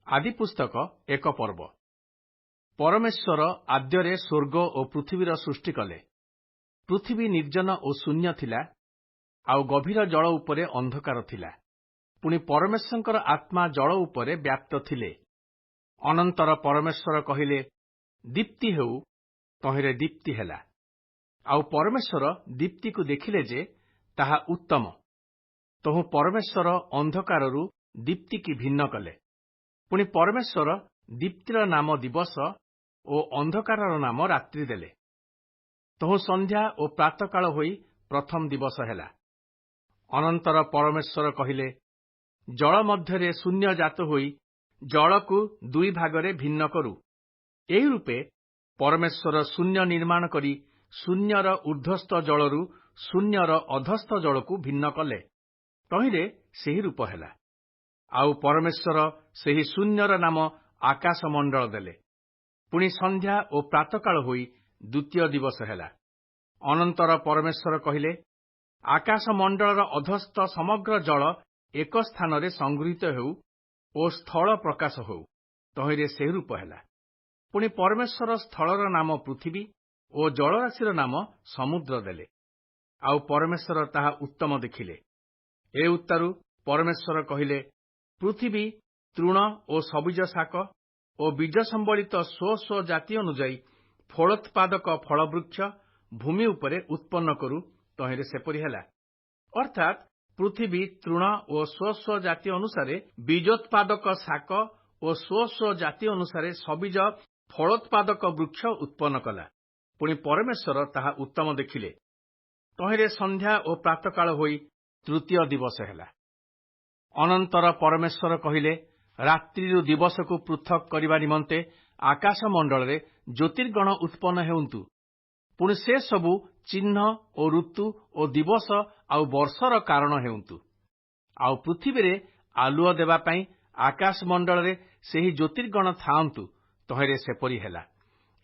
ଆଦି ପୁସ୍ତକ ଏକ ପର୍ବ। ପରମେଶ୍ୱର ଆଦ୍ୟରେ ସ୍ୱର୍ଗ ଓ ପୃଥିବୀର ସୃଷ୍ଟି କଲେ। ପୃଥିବୀ ନିର୍ଜନ ଓ ଶୂନ୍ୟ ଥିଲା, ଆଉ ଗଭୀର ଜଳ ଉପରେ ଅନ୍ଧକାର ଥିଲା। ପୁଣି ପରମେଶ୍ୱରଙ୍କର ଆତ୍ମା ଜଳ ଉପରେ ବ୍ୟାପ୍ତ ଥିଲେ। ଅନନ୍ତର ପରମେଶ୍ୱର କହିଲେ, ଦୀପ୍ତି ହେଉ, ତହିଁରେ ଦୀପ୍ତି ହେଲା। ଆଉ ପରମେଶ୍ୱର ଦୀପ୍ତିକୁ ଦେଖିଲେ ଯେ ତାହା ଉତ୍ତମ। ତହୁଁ ପରମେଶ୍ୱର ଅନ୍ଧକାରରୁ ଦୀପ୍ତିକି ଭିନ୍ନ କଲେ। ପୁଣି ପରମେଶ୍ୱର ଦୀପ୍ତିର ନାମ ଦିବସ ଓ ଅନ୍ଧକାରର ନାମ ରାତ୍ରି ଦେଲେ। ତହୁଁ ସନ୍ଧ୍ୟା ଓ ପ୍ରାତଃକାଳ ହୋଇ ପ୍ରଥମ ଦିବସ ହେଲା। ଅନନ୍ତର ପରମେଶ୍ୱର କହିଲେ, ଜଳ ମଧ୍ୟରେ ଶୂନ୍ୟ ଜାତ ହୋଇ ଜଳକୁ ଦୁଇ ଭାଗରେ ଭିନ୍ନ କରୁ। ଏହି ରୂପେ ପରମେଶ୍ୱର ଶୂନ୍ୟ ନିର୍ମାଣ କରି ଶୂନ୍ୟର ଊର୍ଦ୍ଧ୍ୱସ୍ଥ ଜଳରୁ ଶୂନ୍ୟର ଅଧସ୍ଥ ଜଳକୁ ଭିନ୍ନ କଲେ। ତହିଁରେ ସେହି ରୂପ ହେଲା। ଆଉ ପରମେଶ୍ୱର ସେହି ଶୂନ୍ୟର ନାମ ଆକାଶମଣ୍ଡଳ ଦେଲେ। ପୁଣି ସନ୍ଧ୍ୟା ଓ ପ୍ରାତଃକାଳ ହୋଇ ଦ୍ୱିତୀୟ ଦିବସ ହେଲା। ଅନନ୍ତର ପରମେଶ୍ୱର କହିଲେ, ଆକାଶମଣ୍ଡଳର ଅଧସ୍ଥ ସମଗ୍ର ଜଳ ଏକ ସ୍ଥାନରେ ସଂଗୃହୀତ ହେଉ ଓ ସ୍ଥଳ ପ୍ରକାଶ ହେଉ। ତହିଁରେ ସେହି ରୂପ ହେଲା। ପୁଣି ପରମେଶ୍ୱର ସ୍ଥଳର ନାମ ପୃଥିବୀ ଓ ଜଳରାଶିର ନାମ ସମୁଦ୍ର ଦେଲେ। ଆଉ ପରମେଶ୍ୱର ତାହା ଉତ୍ତମ ଦେଖିଲେ। ଏ ଉତ୍ତାରୁ ପରମେଶ୍ୱର କହିଲେ, ପୃଥିବୀ ତୃଣ ଓ ସବୁଜ ଶାକ ଓ ବୀଜ ସମ୍ବଳିତ ସ୍ୱ ଜାତି ଅନୁଯାୟୀ ଫଳୋତ୍ପାଦକ ଫଳବୃକ୍ଷ ଭୂମି ଉପରେ ଉତ୍ପନ୍ନ କରୁ। ତହିଁରେ ସେପରି ହେଲା। ଅର୍ଥାତ୍ ପୃଥିବୀ ତୃଣ ଓ ସ୍ୱ ଜାତି ଅନୁସାରେ ବୀଜୋତ୍ପାଦକ ଶାକ ଓ ସ୍ୱ ଜାତି ଅନୁସାରେ ସବୁଜ ଫଳୋତ୍ପାଦକ ବୃକ୍ଷ ଉତ୍ପନ୍ନ କଲା। ପୁଣି ପରମେଶ୍ୱର ତାହା ଉତ୍ତମ ଦେଖିଲେ। ତହିଁରେ ସନ୍ଧ୍ୟା ଓ ପ୍ରାତଃକାଳ ହୋଇ ତୃତୀୟ ଦିବସ ହେଲା। ଅନନ୍ତର ପରମେଶ୍ୱର କହିଲେ, ରାତ୍ରିରୁ ଦିବସକୁ ପୃଥକ୍ କରିବା ନିମନ୍ତେ ଆକାଶମଣ୍ଡଳରେ ଜ୍ୟୋତିର୍ଗଣ ଉତ୍ପନ୍ନ ହେଉନ୍ତୁ। ପୁଣି ସେ ସବୁ ଚିହ୍ନ ଓ ଋତୁ ଓ ଦିବସ ଆଉ ବର୍ଷର କାରଣ ହେଉନ୍ତୁ। ଆଉ ପୃଥିବୀରେ ଆଲୁଅ ଦେବା ପାଇଁ ଆକାଶମଣ୍ଡଳରେ ସେହି ଜ୍ୟୋତିର୍ଗଣ ଥାଆନ୍ତୁ। ତହିଁରେ ସେପରି ହେଲା।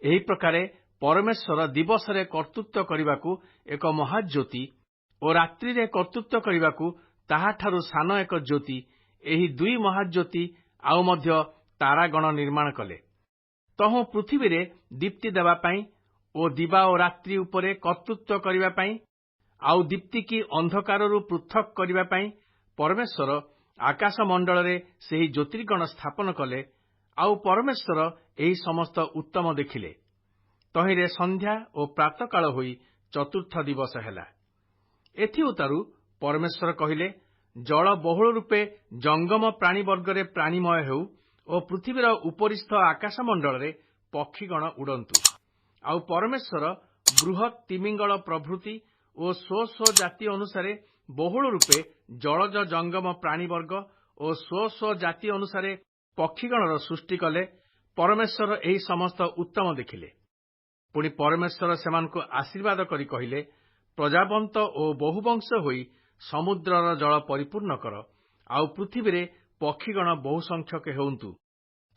ଏହି ପ୍ରକାରେ ପରମେଶ୍ୱର ଦିବସରେ କର୍ତ୍ତୃତ୍ୱ କରିବାକୁ ଏକ ମହାଜ୍ୟୋତି ଓ ରାତ୍ରିରେ କର୍ତ୍ତୃତ୍ୱ କରିବାକୁ ତାହାଠାରୁ ସାନ ଏକ ଜ୍ୟୋତି, ଏହି ଦୁଇ ମହାଜ୍ୟୋତି ଆଉ ମଧ୍ୟ ତାରାଗଣ ନିର୍ମାଣ କଲେ। ତହୁଁ ପୃଥିବୀରେ ଦୀପ୍ତି ଦେବା ପାଇଁ ଓ ଦିବା ଓ ରାତ୍ରି ଉପରେ କର୍ତ୍ତୃତ୍ୱ କରିବା ପାଇଁ, ଆଉ ଦୀପ୍ତିକି ଅନ୍ଧକାରରୁ ପୃଥକ୍ କରିବା ପାଇଁ ପରମେଶ୍ୱର ଆକାଶମଣ୍ଡଳରେ ସେହି ଜ୍ୟୋତିର୍ଗଣ ସ୍ଥାପନ କଲେ। ଆଉ ପରମେଶ୍ୱର ଏହି ସମସ୍ତ ଉତ୍ତମ ଦେଖିଲେ। ତହିଁରେ ସନ୍ଧ୍ୟା ଓ ପ୍ରାତଃକାଳ ହୋଇ ଚତୁର୍ଥ ଦିବସ ହେଲା। ଏଥିଉତ୍ତାରୁ ପରମେଶ୍ୱର କହିଲେ, ଜଳ ବହୁଳ ରୂପେ ଜଙ୍ଗମ ପ୍ରାଣୀ ବର୍ଗରେ ପ୍ରାଣୀମୟ ହେଉ ଓ ପୃଥିବୀର ଉପରିସ୍ଥ ଆକାଶମଣ୍ଡଳରେ ପକ୍ଷୀଗଣ ଉଡ଼ନ୍ତୁ। ଆଉ ପରମେଶ୍ୱର ବୃହତ୍ ତିମିଙ୍ଗଳ ପ୍ରଭୃତି ଓ ସ୍ୱ ଜାତି ଅନୁସାରେ ବହୁଳ ରୂପେ ଜଳଜ ଜଙ୍ଗମ ପ୍ରାଣୀବର୍ଗ ଓ ସ୍ୱ ଜାତି ଅନୁସାରେ ପକ୍ଷୀଗଣର ସୃଷ୍ଟି କଲେ। ପରମେଶ୍ୱର ଏହି ସମସ୍ତ ଉତ୍ତମ ଦେଖିଲେ। ପୁଣି ପରମେଶ୍ୱର ସେମାନଙ୍କୁ ଆଶୀର୍ବାଦ କରି କହିଲେ, ପ୍ରଜାବନ୍ତ ଓ ବହୁବଂଶ ହୋଇ ସମୁଦ୍ରର ଜଳ ପରିପୂର୍ଣ୍ଣ କର। ଆଉ ପୃଥିବୀରେ ପକ୍ଷୀଗଣ ବହୁ ସଂଖ୍ୟକ ହେଉନ୍ତୁ।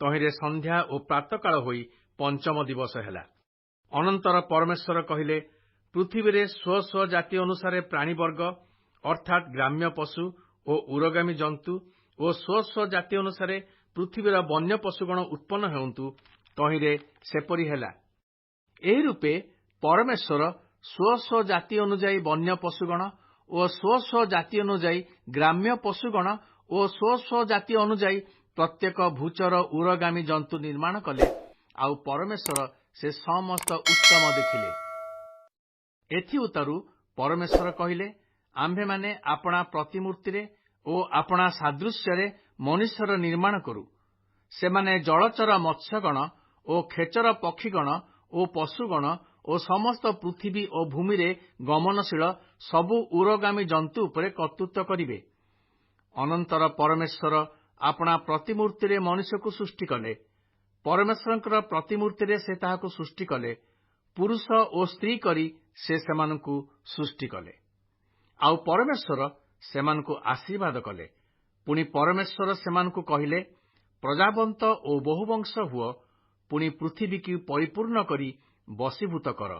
ତହିଁରେ ସନ୍ଧ୍ୟା ଓ ପ୍ରାତଃକାଳ ହୋଇ ପଞ୍ଚମ ଦିବସ ହେଲା। ଅନନ୍ତର ପରମେଶ୍ୱର କହିଲେ, ପୃଥିବୀରେ ସ୍ୱ ଜାତି ଅନୁସାରେ ପ୍ରାଣୀବର୍ଗ ଅର୍ଥାତ୍ ଗ୍ରାମ୍ୟ ପଶୁ ଓ ଉରଗାମୀ ଜନ୍ତୁ ଓ ସ୍ୱ ଜାତି ଅନୁସାରେ ପୃଥିବୀର ବନ୍ୟ ପଶୁଗଣ ଉତ୍ପନ୍ନ ହେଉନ୍ତୁ। ତହିଁରେ ସେପରି ହେଲା। ଏହି ରୂପେ ପରମେଶ୍ୱର ସ୍ୱ ଜାତି ଅନୁଯାୟୀ ବନ୍ୟ ପଶୁଗଣ ଓ ସ୍ୱ ଜାତି ଅନୁଯାୟୀ ଗ୍ରାମ୍ୟ ପଶୁଗଣ ଓ ସ୍ୱ ଜାତି ଅନୁଯାୟୀ ପ୍ରତ୍ୟେକ ଭୂଚର ଉରଗାମୀ ଜନ୍ତୁ ନିର୍ମାଣ କଲେ। ଆଉ ପରମେଶ୍ୱର ସେ ସମସ୍ତ ଉତ୍ତମ ଦେଖିଲେ। ଏଥିଉତ୍ତାରୁ ପରମେଶ୍ୱର କହିଲେ, ଆମ୍ଭେମାନେ ଆପଣା ପ୍ରତିମୂର୍ତ୍ତିରେ ଓ ଆପଣା ସାଦୃଶ୍ୟରେ ମନୁଷ୍ୟର ନିର୍ମାଣ କରୁ। ସେମାନେ ଜଳଚର ମତ୍ସ୍ୟଗଣ ଓ ଖେଚର ପକ୍ଷୀଗଣ ଓ ପଶୁଗଣ ଓ ସମସ୍ତ ପୃଥିବୀ ଓ ଭୂମିରେ ଗମନଶୀଳ ସବୁ ଉରଗାମୀ ଜନ୍ତୁ ଉପରେ କର୍ତ୍ତୃତ୍ୱ କରିବେ। ଅନନ୍ତର ପରମେଶ୍ୱର ଆପଣା ପ୍ରତିମୂର୍ତ୍ତିରେ ମନୁଷ୍ୟକୁ ସୃଷ୍ଟି କଲେ। ପରମେଶ୍ୱରଙ୍କର ପ୍ରତିମୂର୍ତ୍ତିରେ ସେ ତାହାକୁ ସୃଷ୍ଟି କଲେ। ପୁରୁଷ ଓ ସ୍ତ୍ରୀ କରି ସେ ସେମାନଙ୍କୁ ସୃଷ୍ଟି କଲେ। ଆଉ ପରମେଶ୍ୱର ସେମାନଙ୍କୁ ଆଶୀର୍ବାଦ କଲେ। ପୁଣି ପରମେଶ୍ୱର ସେମାନଙ୍କୁ କହିଲେ, ପ୍ରଜାବନ୍ତ ଓ ବହୁବଂଶ ହୁଅ। ପୁଣି ପୃଥିବୀକୁ ପରିପୂର୍ଣ୍ଣ କରି ବଶୀଭୂତ କର।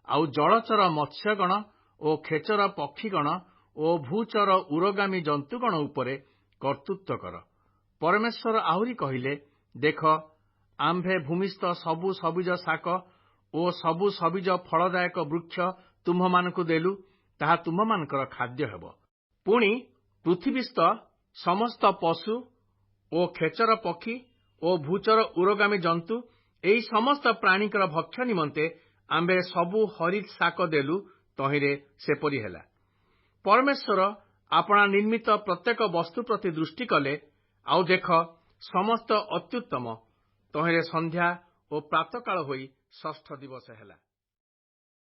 ଆଉ ଜଳଚର ମତ୍ସ୍ୟଗଣ ଓ ଖେଚର ପକ୍ଷୀଗଣ ଓ ଭୂଚର ଉରଗାମୀ ଜନ୍ତୁଗଣ ଉପରେ କର୍ତ୍ତୃତ୍ୱ କର। ପରମେଶ୍ୱର ଆହୁରି କହିଲେ, देख आम्भे भूमिस्थ सबु सबुज शाक ओ सबु सबुज फलदायक वृक्ष तुम्भमानकु देलु, ताहा तुम्भमानकर खाद्य हेब। पुणी पृथिवीस्थ समस्त पशु ओ खेचर पक्षी ओ भूचर उरोगामी जंतु एई समस्त प्राणीकर भक्ष्य निमंते आम्भे सबु हरित शाक देलु, तहिरे सेपरि हेला। परमेश्वर आपणा निर्मित प्रत्येक वस्तु प्रति दृष्टि कले, आउ देख समस्त अत्युत्तम, तहिरे संध्या ओ प्रातःकाल होई षष्ठ दिवस हेला।